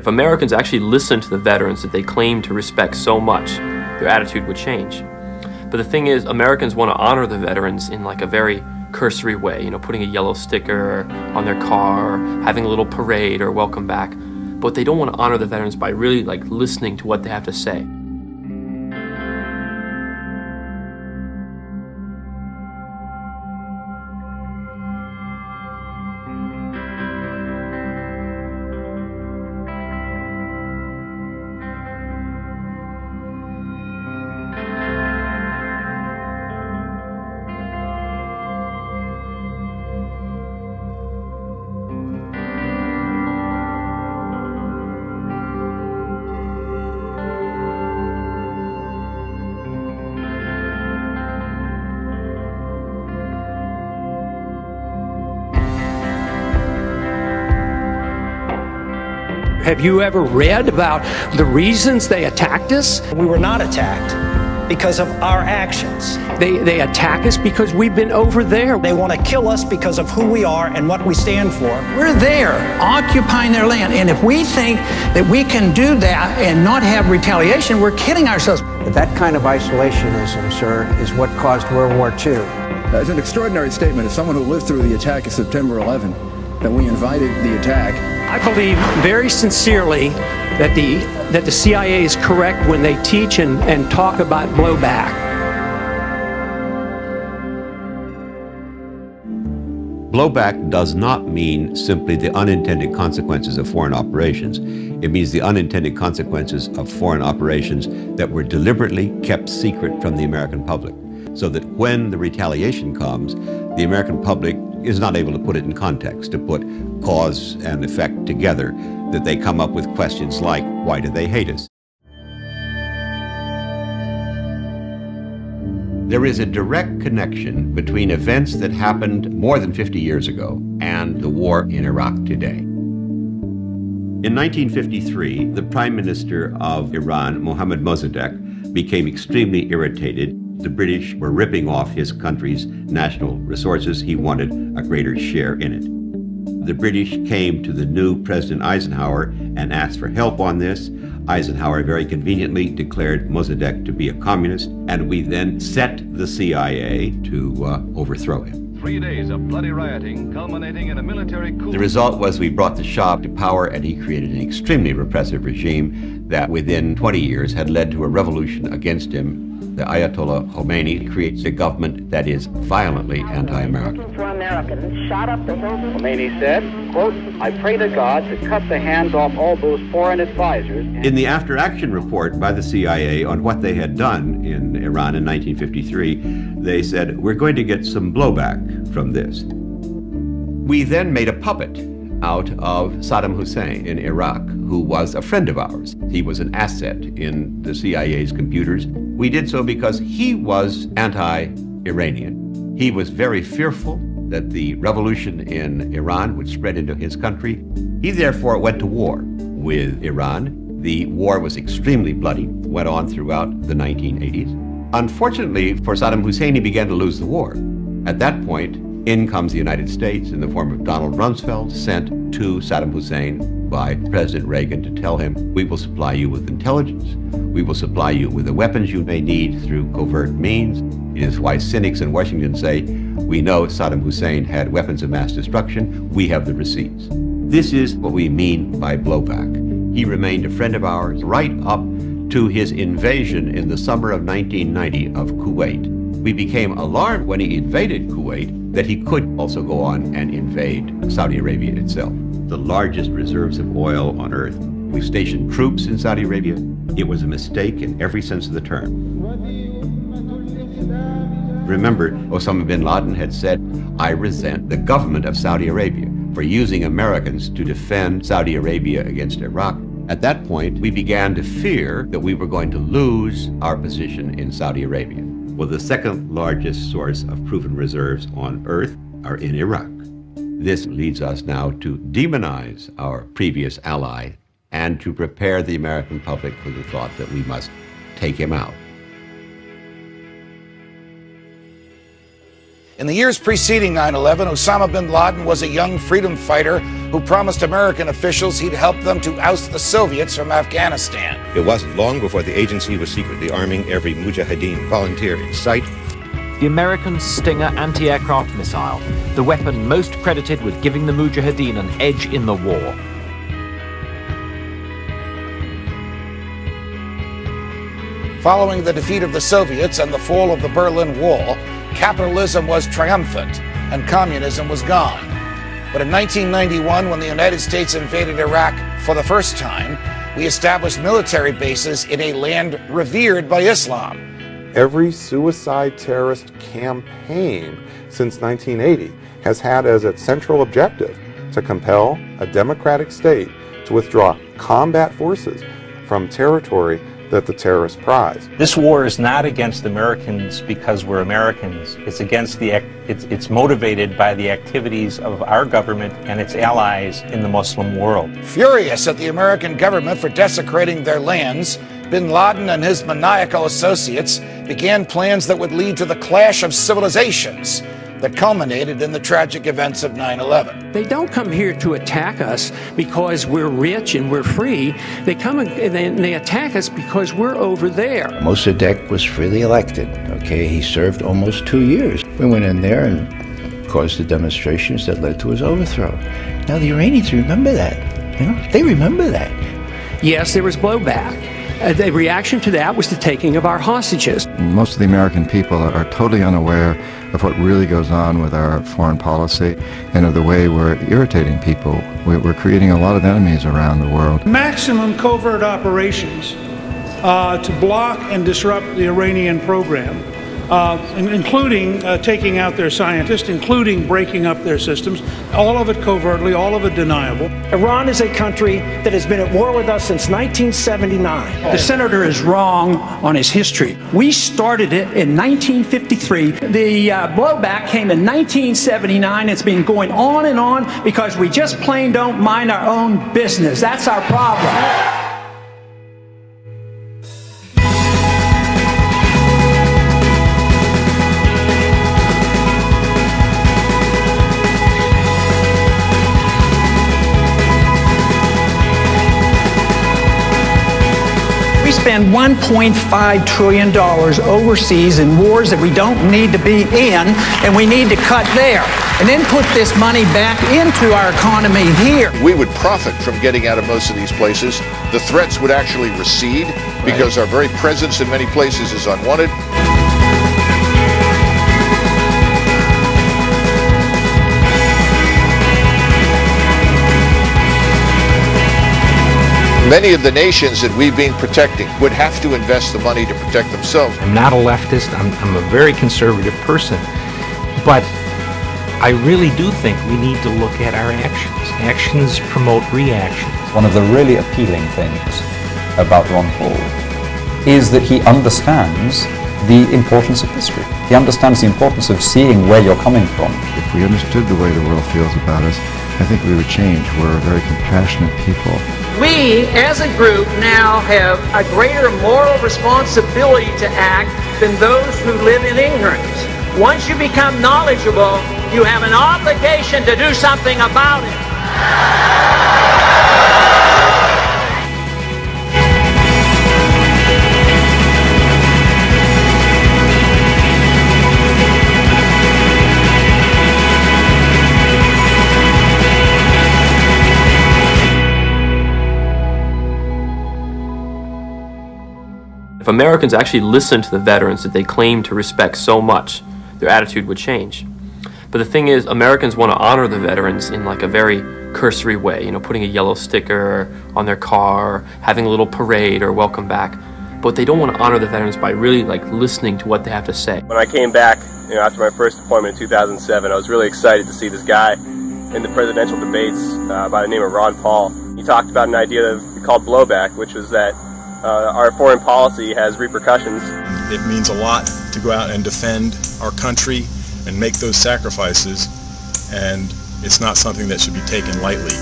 If Americans actually listened to the veterans that they claim to respect so much, their attitude would change. But the thing is, Americans want to honor the veterans in like a very cursory way, putting a yellow sticker on their car, having a little parade or welcome back. But they don't want to honor the veterans by really listening to what they have to say. Have you ever read about the reasons they attacked us? We were not attacked because of our actions. They attack us because we've been over there. They want to kill us because of who we are and what we stand for. We're there, occupying their land, and if we think that we can do that and not have retaliation, we're kidding ourselves. But that kind of isolationism, sir, is what caused World War II. It's an extraordinary statement. As someone who lived through the attack of September 11, that we invited the attack. I believe very sincerely that the CIA is correct when they teach and talk about blowback. Blowback does not mean simply the unintended consequences of foreign operations. It means the unintended consequences of foreign operations that were deliberately kept secret from the American public, so that when the retaliation comes, the American public is not able to put it in context, to put cause and effect together, that they come up with questions like, why do they hate us? There is a direct connection between events that happened more than 50 years ago and the war in Iraq today. In 1953, the Prime Minister of Iran, Mohammad Mossadegh, became extremely irritated. The British were ripping off his country's national resources. He wanted a greater share in it. The British came to the new President Eisenhower and asked for help on this. Eisenhower very conveniently declared Mossadegh to be a communist, and we then set the CIA to overthrow him. 3 days of bloody rioting culminating in a military coup. The result was we brought the Shah to power, and he created an extremely repressive regime that within 20 years had led to a revolution against him. The Ayatollah Khomeini creates a government that is violently anti-American. For Americans shot up the hills. Khomeini said, quote, I pray to God to cut the hands off all those foreign advisors. In the after-action report by the CIA on what they had done in Iran in 1953, they said, we're going to get some blowback from this. We then made a puppet out of Saddam Hussein in Iraq, who was a friend of ours. He was an asset in the CIA's computers. We did so because he was anti-Iranian. He was very fearful that the revolution in Iran would spread into his country. He therefore went to war with Iran. The war was extremely bloody, went on throughout the 1980s. Unfortunately for Saddam Hussein, he began to lose the war. At that point, in comes the United States in the form of Donald Rumsfeld, sent to Saddam Hussein by President Reagan to tell him, we will supply you with intelligence, we will supply you with the weapons you may need through covert means. It is why cynics in Washington say, we know Saddam Hussein had weapons of mass destruction, we have the receipts. This is what we mean by blowback. He remained a friend of ours right up to his invasion in the summer of 1990 of Kuwait. We became alarmed when he invaded Kuwait that he could also go on and invade Saudi Arabia itself. The largest reserves of oil on earth. We stationed troops in Saudi Arabia. It was a mistake in every sense of the term. Remember, Osama bin Laden had said, I resent the government of Saudi Arabia for using Americans to defend Saudi Arabia against Iraq. At that point, we began to fear that we were going to lose our position in Saudi Arabia. Well, the second largest source of proven reserves on earth are in Iraq. This leads us now to demonize our previous ally and to prepare the American public for the thought that we must take him out. In the years preceding 9/11, Osama bin Laden was a young freedom fighter who promised American officials he'd help them to oust the Soviets from Afghanistan. It wasn't long before the agency was secretly arming every Mujahideen volunteer in sight. The American Stinger anti-aircraft missile, the weapon most credited with giving the Mujahideen an edge in the war. Following the defeat of the Soviets and the fall of the Berlin Wall, capitalism was triumphant and communism was gone. But in 1991, when the United States invaded Iraq for the first time, we established military bases in a land revered by Islam. Every suicide terrorist campaign since 1980 has had as its central objective to compel a democratic state to withdraw combat forces from territory that the terrorists prize. This war is not against Americans because we're Americans. It's against it's motivated by the activities of our government and its allies in the Muslim world. Furious at the American government for desecrating their lands, bin Laden and his maniacal associates began plans that would lead to the clash of civilizations that culminated in the tragic events of 9/11. They don't come here to attack us because we're rich and we're free. They come and they attack us because we're over there. Mossadegh was freely elected, okay? He served almost 2 years. We went in there and caused the demonstrations that led to his overthrow. Now the Iranians remember that, you know? They remember that. Yes, there was blowback. The reaction to that was the taking of our hostages. Most of the American people are totally unaware of what really goes on with our foreign policy and of the way we're irritating people. We're creating a lot of enemies around the world. Maximum covert operations to block and disrupt the Iranian program, including taking out their scientists, including breaking up their systems, all of it covertly, all of it deniable. Iran is a country that has been at war with us since 1979. The senator is wrong on his history. We started it in 1953. The blowback came in 1979. It's been going on and on because we just plain don't mind our own business. That's our problem. We spend $1.5 trillion overseas in wars that we don't need to be in, and we need to cut there, and then put this money back into our economy here. We would profit from getting out of most of these places. The threats would actually recede because our very presence in many places is unwanted. Many of the nations that we've been protecting would have to invest the money to protect themselves. I'm not a leftist, I'm a very conservative person, but I really do think we need to look at our actions. Actions promote reactions. One of the really appealing things about Ron Paul is that he understands the importance of history. He understands the importance of seeing where you're coming from. If we understood the way the world feels about us, I think we would change. We're a very compassionate people. We, as a group, now have a greater moral responsibility to act than those who live in ignorance. Once you become knowledgeable, you have an obligation to do something about it. If Americans actually listened to the veterans that they claim to respect so much, their attitude would change. But the thing is, Americans want to honor the veterans in like a very cursory way, you know, putting a yellow sticker on their car, having a little parade or welcome back. But they don't want to honor the veterans by really like listening to what they have to say. When I came back, you know, after my first appointment in 2007, I was really excited to see this guy in the presidential debates by the name of Ron Paul. He talked about an idea called blowback, which was that our foreign policy has repercussions. It means a lot to go out and defend our country and make those sacrifices, and it's not something that should be taken lightly.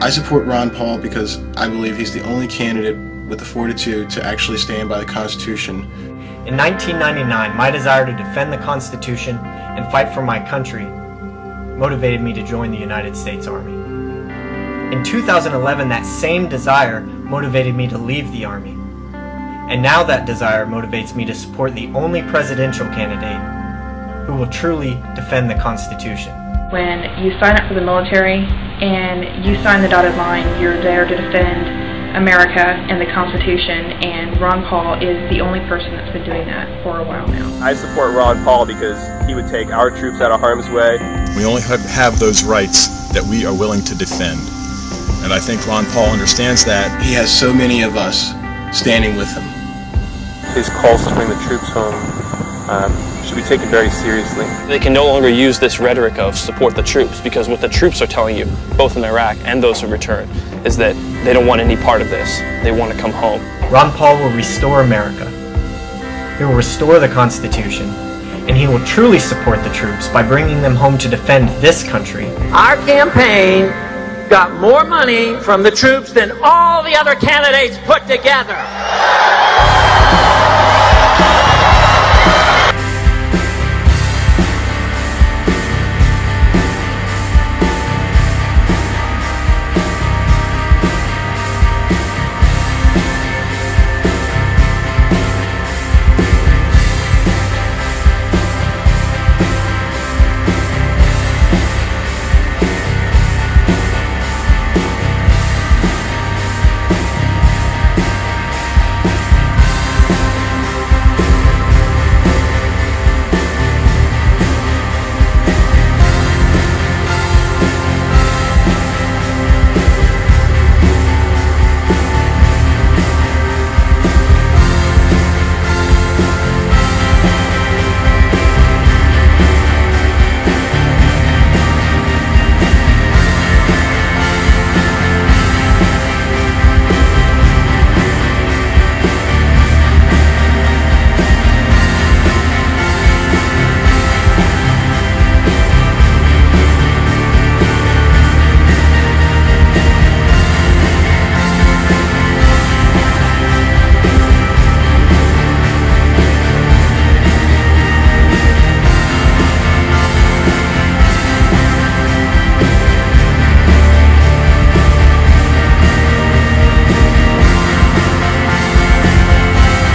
I support Ron Paul because I believe he's the only candidate with the fortitude to actually stand by the Constitution. In 1999, my desire to defend the Constitution and fight for my country motivated me to join the United States Army. In 2011, that same desire motivated me to leave the Army. And now that desire motivates me to support the only presidential candidate who will truly defend the Constitution. When you sign up for the military and you sign the dotted line, you're there to defend America and the Constitution, and Ron Paul is the only person that's been doing that for a while now. I support Ron Paul because he would take our troops out of harm's way. We only have those rights that we are willing to defend. And I think Ron Paul understands that. He has so many of us standing with him. His calls to bring the troops home should be taken very seriously. They can no longer use this rhetoric of support the troops, because what the troops are telling you, both in Iraq and those who return, is that they don't want any part of this. They want to come home. Ron Paul will restore America. He will restore the Constitution, and he will truly support the troops by bringing them home to defend this country. Our campaign got more money from the troops than all the other candidates put together.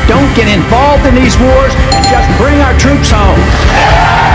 Don't get involved in these wars and just bring our troops home.